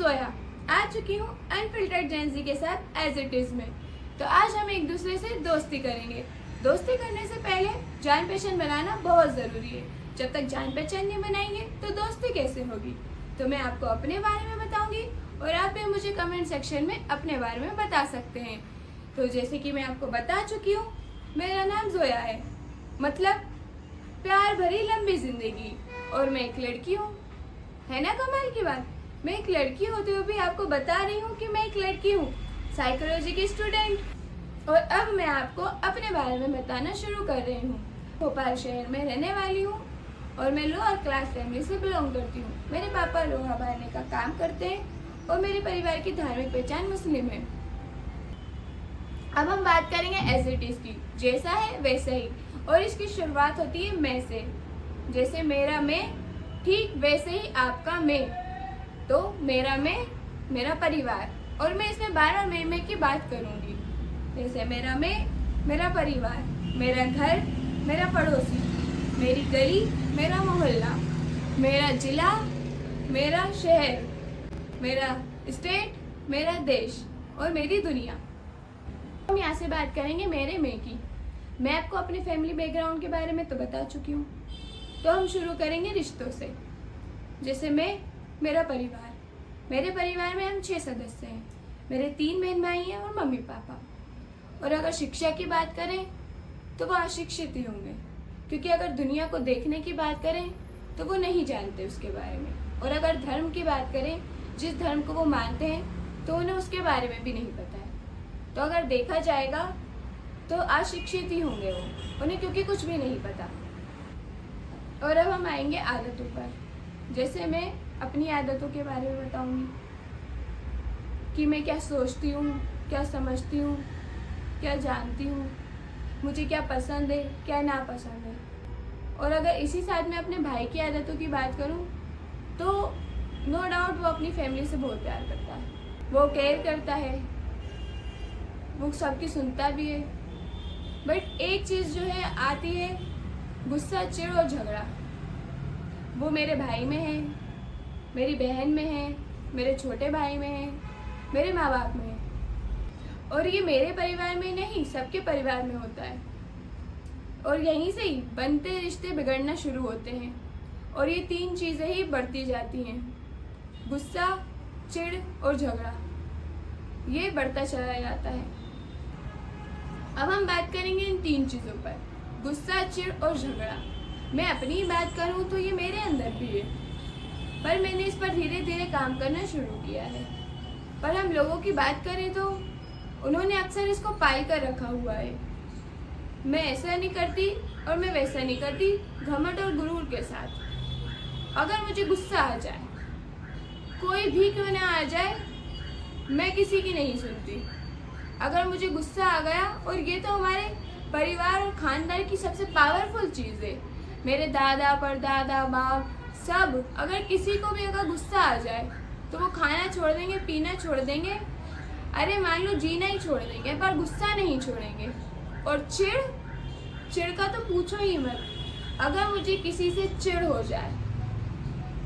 जोया आ चुकी हूँ unfiltered Gen Z के साथ एज इट इज में। तो आज हम एक दूसरे से दोस्ती करेंगे। दोस्ती करने से पहले जान पहचान बनाना बहुत ज़रूरी है। जब तक जान पहचान नहीं बनाएंगे तो दोस्ती कैसे होगी। तो मैं आपको अपने बारे में बताऊंगी और आप भी मुझे कमेंट सेक्शन में अपने बारे में बता सकते हैं। तो जैसे कि मैं आपको बता चुकी हूँ, मेरा नाम जोया है, मतलब प्यार भरी लंबी जिंदगी। और मैं एक लड़की हूँ, है ना कमाल की बात। मैं एक लड़की होते हुए भी आपको बता रही हूँ कि मैं एक लड़की हूँ, साइकोलॉजी की स्टूडेंट। और अब मैं आपको अपने बारे में बताना शुरू कर रही हूँ। भोपाल शहर में रहने वाली हूँ और मैं लोअर क्लास फैमिली से बिलोंग करती हूँ। मेरे पापा लोहा बारने का काम करते हैं और मेरे परिवार की धार्मिक पहचान मुस्लिम है। अब हम बात करेंगे एज इट इज की, जैसा है वैसा ही। और इसकी शुरुआत होती है मैं से। जैसे मेरा मैं, ठीक वैसे ही आपका मैं। तो मेरा मैं, मेरा परिवार, और मैं इसमें बार बार मैं की बात करूंगी। जैसे मेरा मैं, मेरा परिवार, मेरा घर, मेरा पड़ोसी, मेरी गली, मेरा मोहल्ला, मेरा जिला, मेरा शहर, मेरा स्टेट, मेरा देश और मेरी दुनिया। हम यहाँ से बात करेंगे मेरे मैं की। मैं आपको अपने फैमिली बैकग्राउंड के बारे में तो बता चुकी हूँ। तो हम शुरू करेंगे रिश्तों से। जैसे मैं, मेरा परिवार। मेरे परिवार में हम 6 सदस्य हैं। मेरे 3 बहन भाई हैं और मम्मी पापा। और अगर शिक्षा की बात करें तो वो अशिक्षित ही होंगे, क्योंकि अगर दुनिया को देखने की बात करें तो वो नहीं जानते उसके बारे में। और अगर धर्म की बात करें, जिस धर्म को वो मानते हैं तो उन्हें उसके बारे में भी नहीं पता है। तो अगर देखा जाएगा तो अशिक्षित ही होंगे वो, उन्हें क्योंकि कुछ भी नहीं पता। और अब हम आएंगे आदतों पर। जैसे मैं अपनी आदतों के बारे में बताऊंगी कि मैं क्या सोचती हूँ, क्या समझती हूँ, क्या जानती हूँ, मुझे क्या पसंद है, क्या नापसंद है। और अगर इसी साथ में अपने भाई की आदतों की बात करूँ तो नो डाउट वो अपनी फैमिली से बहुत प्यार करता है, वो केयर करता है, वो सबकी सुनता भी है। बट एक चीज़ जो है आती है, गुस्सा, चिढ़ और झगड़ा। वो मेरे भाई में है, मेरी बहन में है, मेरे छोटे भाई में है, मेरे माँ बाप में है। और ये मेरे परिवार में नहीं, सबके परिवार में होता है। और यहीं से ही बनते रिश्ते बिगड़ना शुरू होते हैं। और ये 3 चीज़ें ही बढ़ती जाती हैं, गुस्सा, चिढ़ और झगड़ा। ये बढ़ता चला जाता है। अब हम बात करेंगे इन 3 चीज़ों पर, गुस्सा, चिढ़ और झगड़ा। मैं अपनी ही बात करूं तो ये मेरे अंदर भी है, पर मैंने इस पर धीरे धीरे काम करना शुरू किया है। पर हम लोगों की बात करें तो उन्होंने अक्सर इसको पाल कर रखा हुआ है। मैं ऐसा नहीं करती और मैं वैसा नहीं करती, घमंड और गुरूर के साथ। अगर मुझे गुस्सा आ जाए, कोई भी क्यों ना आ जाए, मैं किसी की नहीं सुनती। अगर मुझे गुस्सा आ गया, और ये तो हमारे परिवार और खानदान की सबसे पावरफुल चीज़ है, मेरे दादा, परदादा, बाप सब, अगर किसी को भी अगर गुस्सा आ जाए तो वो खाना छोड़ देंगे, पीना छोड़ देंगे, अरे मान लो जीना ही छोड़ देंगे, पर गुस्सा नहीं छोड़ेंगे। और चिढ़ का तो पूछो ही मत। अगर मुझे किसी से चिढ़ हो जाए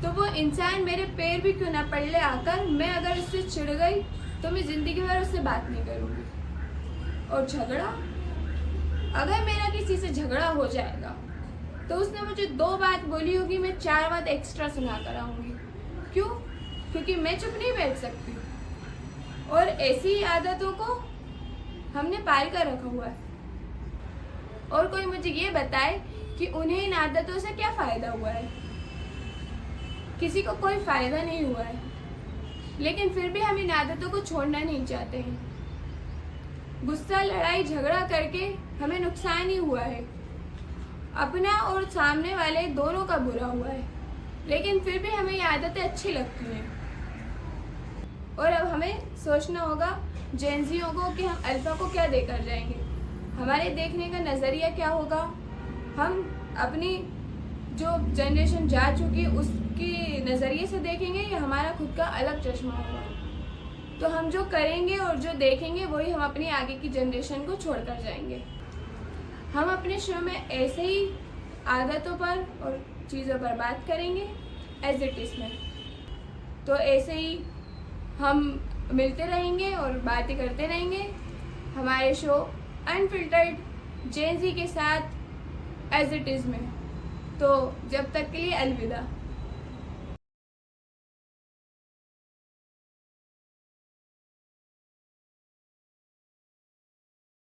तो वो इंसान मेरे पैर भी क्यों ना पड़ ले आकर, मैं अगर उससे चिढ़ गई तो मैं ज़िंदगी भर उससे बात नहीं करूँगी। और झगड़ा, अगर मेरा किसी से झगड़ा हो जाएगा तो उसने मुझे 2 बात बोली होगी, मैं 4 बात एक्स्ट्रा सुना कर आऊँगी। क्यों? क्योंकि मैं चुप नहीं बैठ सकती। और ऐसी आदतों को हमने पाल कर रखा हुआ है। और कोई मुझे ये बताए कि उन्हें इन आदतों से क्या फ़ायदा हुआ है। किसी को कोई फ़ायदा नहीं हुआ है, लेकिन फिर भी हम इन आदतों को छोड़ना नहीं चाहते हैं। गुस्सा, लड़ाई, झगड़ा करके हमें नुकसान ही हुआ है, अपना और सामने वाले दोनों का बुरा हुआ है, लेकिन फिर भी हमें ये आदतें अच्छी लगती हैं। और अब हमें सोचना होगा जेंजियों को कि हम अल्फा को क्या देकर जाएंगे, हमारे देखने का नज़रिया क्या होगा। हम अपनी जो जनरेशन जा चुकी है उसकी नज़रिए से देखेंगे या हमारा खुद का अलग चश्मा होगा। तो हम जो करेंगे और जो देखेंगे वही हम अपनी आगे की जनरेशन को छोड़कर जाएंगे। हम अपने शो में ऐसे ही आदतों पर और चीज़ों पर बात करेंगे एज इट इज़ में। तो ऐसे ही हम मिलते रहेंगे और बातें करते रहेंगे हमारे शो अनफिल्टर्ड जेन ज़ी के साथ एज इट इज़ में। तो जब तक के लिए अलविदा।